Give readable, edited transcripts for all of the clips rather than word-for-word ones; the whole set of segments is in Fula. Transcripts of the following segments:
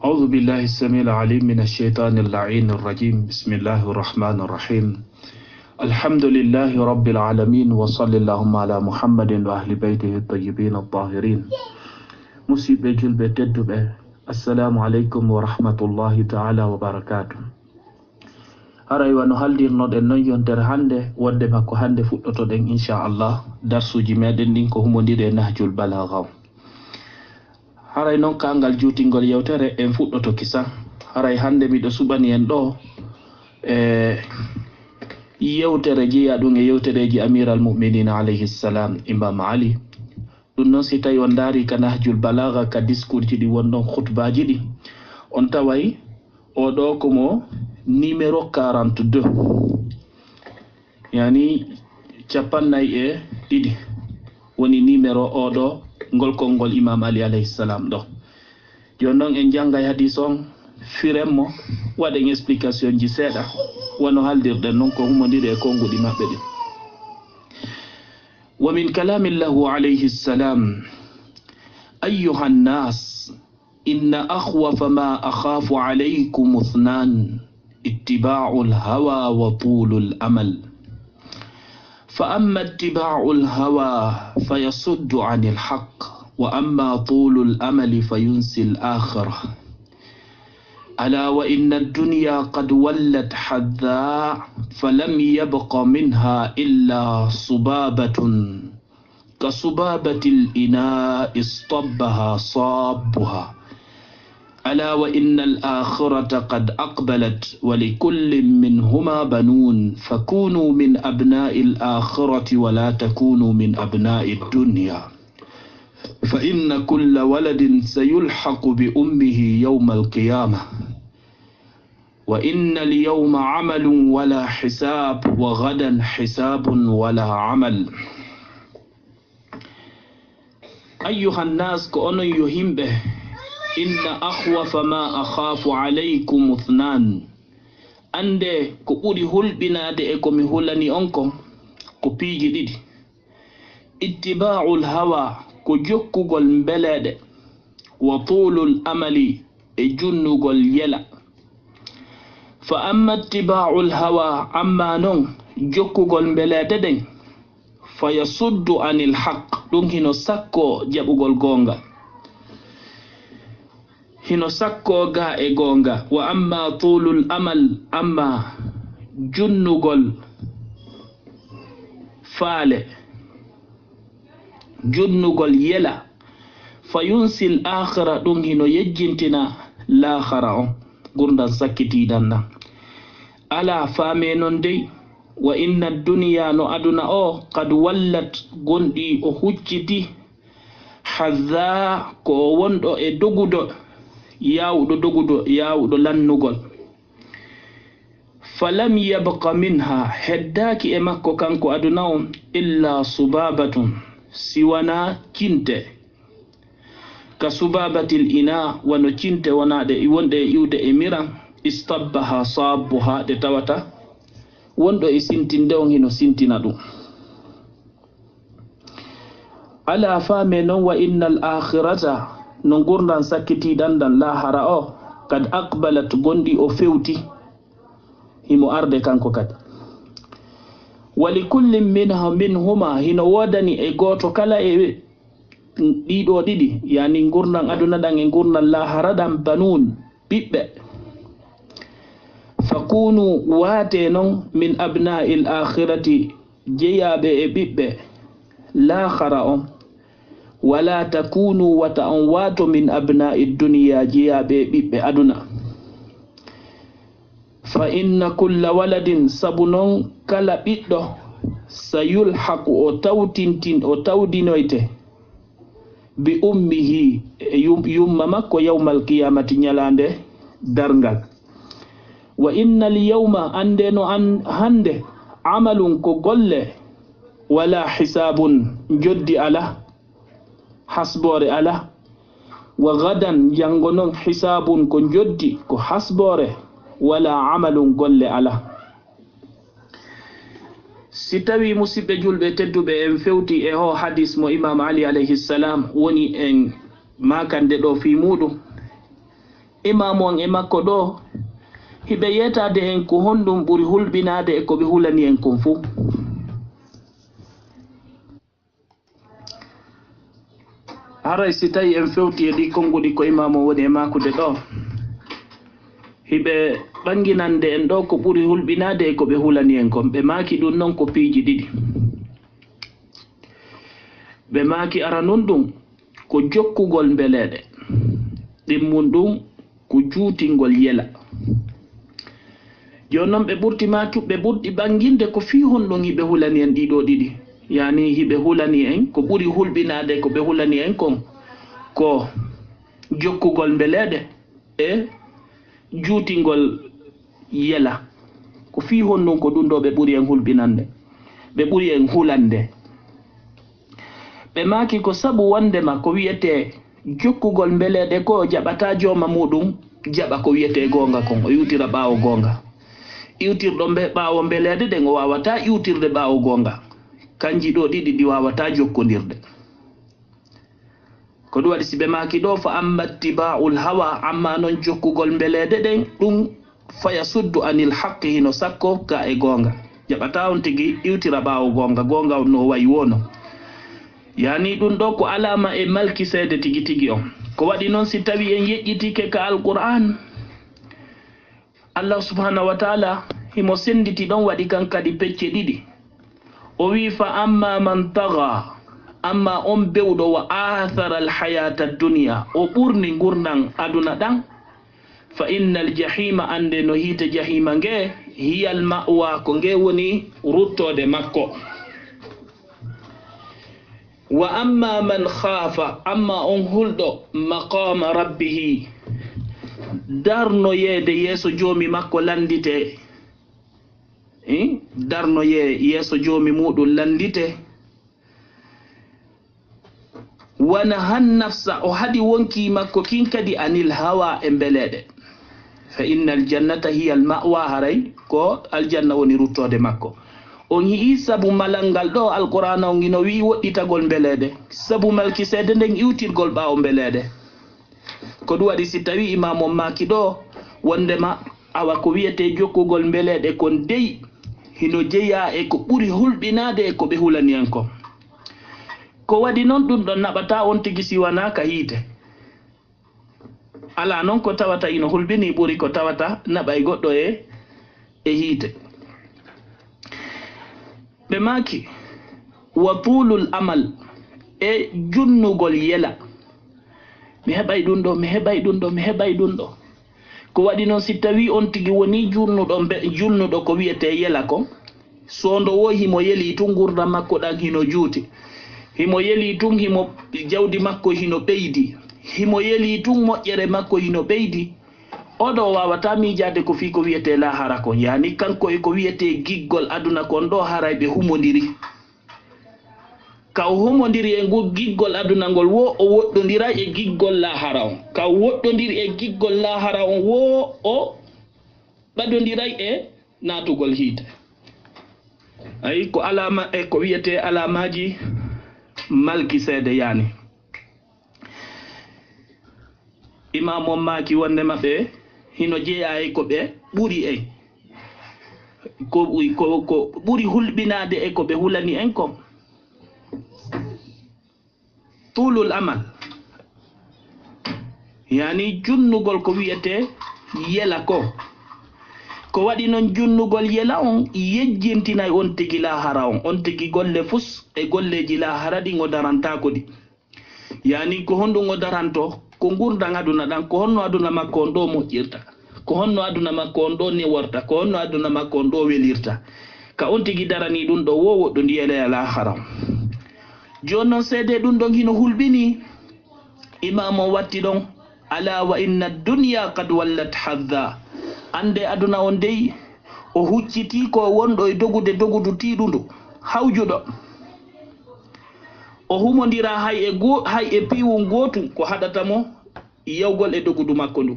أعوذ بالله السميع العليم من الشيطان اللعين الرجيم. بسم الله الرحمن الرحيم. الحمد لله رب العالمين وصلى اللهم على محمد وأهل بيته الطيبين الطاهرين. مسيبة جلبة تدبة. السلام عليكم ورحمة الله تعالى وبركاته. haray wano haldirno den non yontere hande wonde makko hande fuddoto den inchallah darsuji meden din ko humondire nahjul balagha. haray non kangal jutingol yewtere en fuddoto kisa. haray hande mido subani en do yewtere jiya dum e yewtereji amiral mu'minin alayhi salam imam ali. dum non si tay on dari ka nahjul balagha ka discours ji di wondon khutbaji di on taway o do ko mo numéro 42 yani capannay e didi woni numéro odo ngol kongol imam ali alayhi salam do jonnon en jangay hadith on firemmo waden explication ji seda wono haldirde non ko humondire kongudi mabbe di wa min kalamillahi alayhi salam ayyuha an-nas inna akhwafa ma akhafu alaykum ithnan اتباع الهوى وطول الأمل فأما اتباع الهوى فيصد عن الحق وأما طول الأمل فينسي الآخرة ألا وإن الدنيا قد ولت حذاء فلم يبق منها إلا صبابة كصبابة الإناء اصطبها صابها ألا وإن الآخرة قد أقبلت ولكل منهما بنون فكونوا من أبناء الآخرة ولا تكونوا من أبناء الدنيا فإن كل ولد سيلحق بأمه يوم القيامة وإن اليوم عمل ولا حساب وغدا حساب ولا عمل أيها الناس كأنه يهم به inna akhwafa ma akhafu alaykum ithnan ande ko buri hulbinade e ko mi hulani onko ko piiji didi ittiba'ul hawa ko jokkugol mbelede wa tulul amali e junnugol yela fa amma ittiba'ul hawa amma non jokkugol mbelede den fa yasuddu anil haqq dum hino sakko jabugol gonga hino sakko ga e gonga wa amma tulul amal amma junnugol faale junnugol yela fayunsil akhira dum hino yejjintina l'akhira on gurdan sakkitidan nan ala faame non dey wa inna ad-dunya no aduna o qad wallat gondi o hucciti hadha ko wondo e dogudo yawdo dogudo yawdo lannugol falam yabqa minha heddaki e makko kanko aduna on illa subabatun siwana cinte ka subabatil ina wano cinte wonade wonde iwde e miran istabbaha sabbuha de tawata wondo e sintinde on hino sintina dum ala fame non wa innal akhirata no gurdan sakkiti dandan lahara o kad aqbalat gondi o fewti himo arde kanko kad wali kullin minhuma hino wodani e goto kala e dido didi yani gurdan aduna dan e gurdan lahara dan banun bibbe fakunu wate non min abna'il akhirati jeyabe e bibbe lahara on wala takunu wa ta'awatu min abna'id dunya jiyabe bibbe aduna fa inna kulla waladin sabunon kala biddo sayulhaqu o tawtintin o tawdinoyte bi ummihi yumma makko yawmal qiyamati nyalande dargal wa innal yawma andeno an hande amalun ko golle wala hisabun joddi ala hasbore ala wa gadan jangonon hisabun ko joddi ko hasbore wala amalun golle ala si tawi musibbe julbe teddube en fewti e ho hadis mo imam ali alayhi salam woni en makande do fi mudum imamu on e makko ɗo hiɓe yetade en ko honɗum ɓuri hulɓinade e ko ɓe hulani en kon fuu. haray si tawi en fewti e ɗi konguɗi ko imamu woni e makude ɗo hiɓe ɓanginande en ɗo ko ɓuri hulɓinade e ko ɓe hulani en kon. ɓe maki ɗum noon ko piiji ɗiɗi. ɓe maki ara nun ɗum ko jokkugol mbeleɗe, ɗimmum ɗum ko juutingol yela. joni noon ɓe ɓurti maki ɓe ɓurɗi ɓanginde ko fi honɗum hiɓe hulani en ɗiɗo ɗiɗi, yani hiɓe hulani en ko ɓuri hulɓinade ko ɓe hulani en kon ko jokkugol mbeleɗe e juutingol yela. ko fi honɗum ko ɗum ɗo ɓe ɓuri en hulɓinande, ɓe ɓuri en hulande. ɓe maki ko sabu wondema ko wiyete jokkugol mbeleɗe ko jaɓata jooma muɗum jaɓa ko wiyete gonga kon, o iwtira ɓaawo gonga. iwtirɗo ɓaawo mbeleɗe ɗen o wawata iwtirde ɓaawo gonga. kanji ɗo ɗiɗi ɗi wawata jokkodirde. ko ɗum waɗi si ɓe maki ɗo fa amma ittiba'ul hawa, amma noon jokkugol mbeleɗe ɗen ɗum faya suddu anil haqqi, hino sakko ka e gonga. jaɓata on tigi iwtira ɓaawo gonga, gonga no wayi wono. yani ɗum ɗo ko alama e malki seede tigi tigi on. ko waɗi noon si tawi en yeƴƴitike ka alqur'an, allah subhanahu wa ta'ala himo senditi ɗon waɗi kan kadi pecce ɗiɗi. o wi fa amma man taga, amma on bewɗo wa athara alhayata dunia, o ɓurni gurnan aduna ɗan, fa innal jahima, ande no hiite jahima nge hiyal ma'wa, ko nge woni ruttode makko. wa amma man khafa, amma on hulɗo maqama rabbihi, darno yeede yeeso joomi makko landite, darno yeeso joomi muɗum landite. wana han nafsa, o haɗi wonki makko kin kadi anil hawa e mbeleɗe, fa innal jannata hiya al ma'wa, haray ko aljanna woni ruttode makko. on yii sabu malal ngal ɗo alqur'ana on ino wi woɗɗitagol mbeleɗe, sabu malki seede nden iwtirgol ɓaawo mbeleɗe. ko ɗum waɗi si tawi imam on maki ɗo wondema awa ko wiyete jokkugol mbeleɗe kon dey hino jeeya e ko ɓuri hulɓinade e ko ɓe hulani en ko. ko waɗi noon ɗum ɗon naɓata on tigi siwana ka hiite. ala noon ko tawata ino hulɓini ɓuri ko tawata naɓay goɗɗo e hiite. ɓe maki wa tulul amal, e junnugol yela. mi heɓay ɗum ɗo, mi heɓay ɗum ɗo, mi heɓay ɗum ɗo. ko waɗi noon si tawi on tigi woni junnuɗo ko wiyete yela ko, sondowo himo yeli tun gurdam makko ɗan hino juuti, himo yeli tun himo jawdi makko hino ɓeydi, himo yeli tun moƴƴere makko hino ɓeydi, oɗo wawata miijade ko fi ko wiyete lahara kon, yani kanko e ko wiyete giggol aduna kon ɗo haray ɓe humodiri. ka o humodiri e ngu giggol aduna ngol, wo o woɗɗodira e giggol lahara on. ka o woɗɗodiri e giggol lahara on, wo o ɓadodiray e natugol hiite. ayi ko alama e ko wiyete alamaji malki seede yani. imam on maki wonde maɓɓe hino jeeya e ko ɓe ɓuri en ko ɓuri hulɓinade e ko ɓe hulani en kon. tulul amal, yani junnugol ko wiyete yela ko. ko waɗi noon junnugol yela on yejjintinay on tigi lahara on, on tigi golle fus e golleji lahara ɗi o darantako ɗi. yani ko honɗum o daranto ko gurdan aduna ɗan, ko honno aduna makko on ɗo moƴƴirta, ko honno aduna makko on ɗo neworta, ko honno aduna makko on ɗo welirta. ka on tigi darani ɗum ɗo wo woɗɗo ndiyele lahara on. joni noon seede ɗum ɗon hino hulɓini, imam o watti ɗon ala wa inna dunya qad wallat hadda, ande aduna on dey o hucciti ko wonɗo e dogudu tiɗudu hawjuɗo. o humodira hay e piiwum gootum ko haɗata mo yawgol e dogudu makko ndu.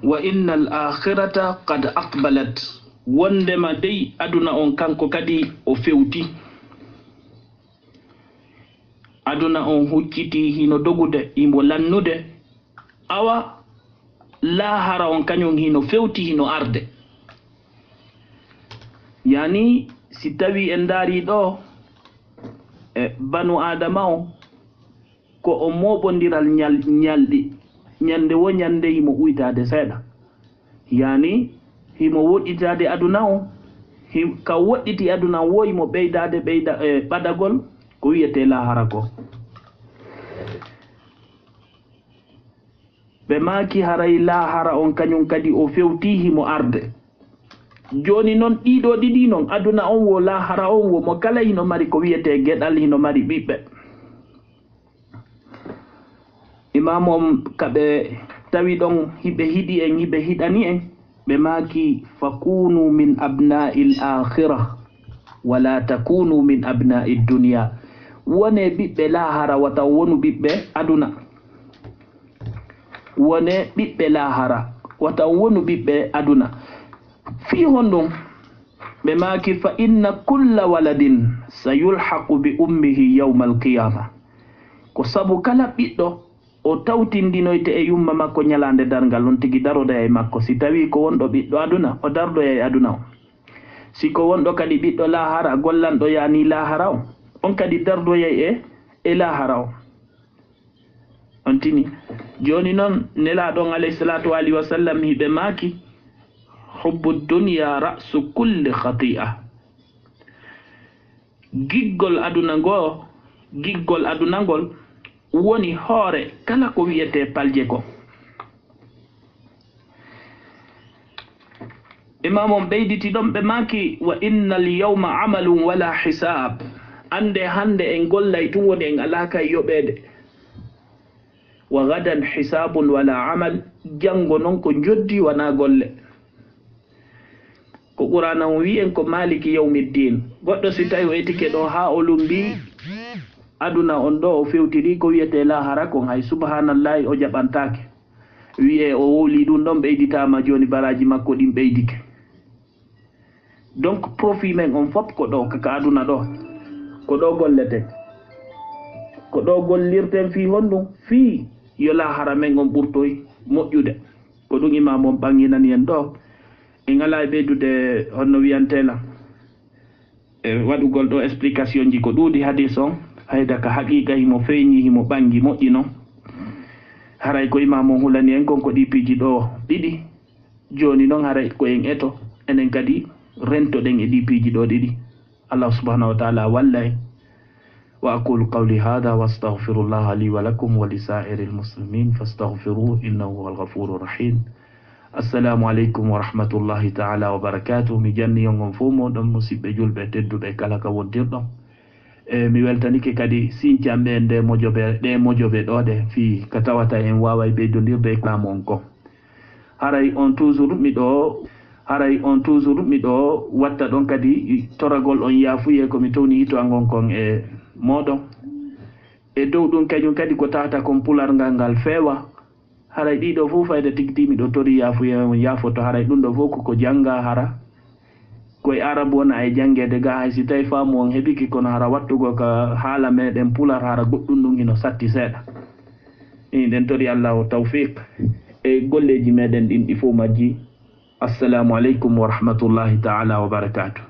wa inna al akhirata qad aqbalat, wondema dey aduna on kanko kadi o fewti. aduna on hucciti hino dogude imo lannude awa lahara on kañum hino fewti hino arde. Yani si tawi en daari ɗo banu adama o ko o moɓodiral ñalɗi ñande wo ñande himo uytade seeɗa, yani himo woɗɗitade aduna o ka woɗɗiti aduna wo himo ɓeydade ɓadagol ko wiyete lahara ko. ɓe maki haray lahara on kañum kadi o fewti himo arde. Joni noon ɗiɗo ɗiɗi noon aduna on wo lahara on wo mo kala hino mari ko wiyete gueɗal, hino mari ɓiɓɓe. Imam on kaɓe tawi ɗon hiɓe hiɗi en hiɓe hiɗani en ɓe maki fakunu min abna'i l-akhira wala takunu min abna'i dunya. Wone ɓiɓɓe lahara wata wonu ɓiɓɓe aduna. Wone ɓiɓɓe lahara wata wonu ɓiɓɓe aduna. Fi honɗum ɓe maki fa inna kulla waladin sayulhaqu bi ummihi yawma alqiyama. Ko sabu kala ɓiɗɗo o tawtindinoyte e yumma makko ñalande dargal on tigi daroda e makko. Si tawi ko wonɗo ɓiɗɗo aduna o dardoya e aduna o, si ko wonɗo kadi ɓiɗɗo lahara gollanɗo yani lahara o, on kadi dardoyay e lahara o. On tini joni noon nelaɗon alayhi salatu alihi wa sallam hiɓe maki hubbu dunya ra'su kulli khati'a. Giggol aduna ngol woni hoore kala ko wiyete palje ko. Imam on ɓeyditi ɗon ɓe maki wa innal yawma amalun wala hisab. Ande hande en gollay tun woni en alaka yoɓede. Wa gadan hisabun wala amal. Jango non ko joddi wana golle. Ko Qur'ana on wi en ko maliki yawmiddin. Goɗɗo si tawi o etike ɗo ha o lumbi aduna on ɗo o fewtiri ko wiyete lahara kon hay subhanallahi o jaɓantake. Wiye o wowli ɗum ɗon ɓeyditama joni baraji makko ɗin ɓeydike. Donc profit men on fop ko ɗo kaka aduna ɗo ko ɗo gollete, ko ɗo gollirten fi honɗum fi yo lahara men on ɓurtoy moƴƴude. Ko ɗum imam on ɓanginani en ɗo en ala e ɓeydude honno wiyantela waɗugol ɗo explication ji ko ɗuuɗi hadis on hayda ka haqiqa himo feeñi himo ɓangi moƴƴi noon. Haray ko imam on hulani en kon ko ɗi piiji ɗo ɗiɗi. Joni noon haray ko en eto enen kadi rentoɗen e ɗi piiji ɗo ɗiɗi. Allah subhanahu wa ta'ala walla en. Wa aqulu qawli hadha wa astaghfirullaha li wa lakum wa li sa'iril muslimin fastaghfiruhu innahu huwal ghafurur rahim. Assalamu alaikum wa rahmatullahi ta'ala wa barakatuh. Mi janni yongon fu moɗon musidɓe julɓe tedduɓe kala ka wontirɗon. Mi weltanike kadi sincamɓe nde mojoɓe ɗo de fi ka tawata en waway ɓeydodirde e kamo on ko. Haray on toujours miɗo watta ɗon kadi toragol on yafuye komi towni hito angon kon e moɗon. E dow ɗum kañum kadi ko tawata kon pularngal ngal feewa. Haray ɗiɗo fof fayda tigti miɗo tori yafuye on yafoto. Haray ɗum ɗo fof ko janga hara koye arabu wona e jangede ga hay si tawi faamu on heɓiki kono hara wattugo ka haala meɗen pular hara goɗɗum ɗum hino satti seeɗa. Ɗen tori Allah o tawfiq e golleji meɗen ɗin ɗi fof majji. Assalamu alaikum wa rahmatullahi ta'ala wa barakatuh.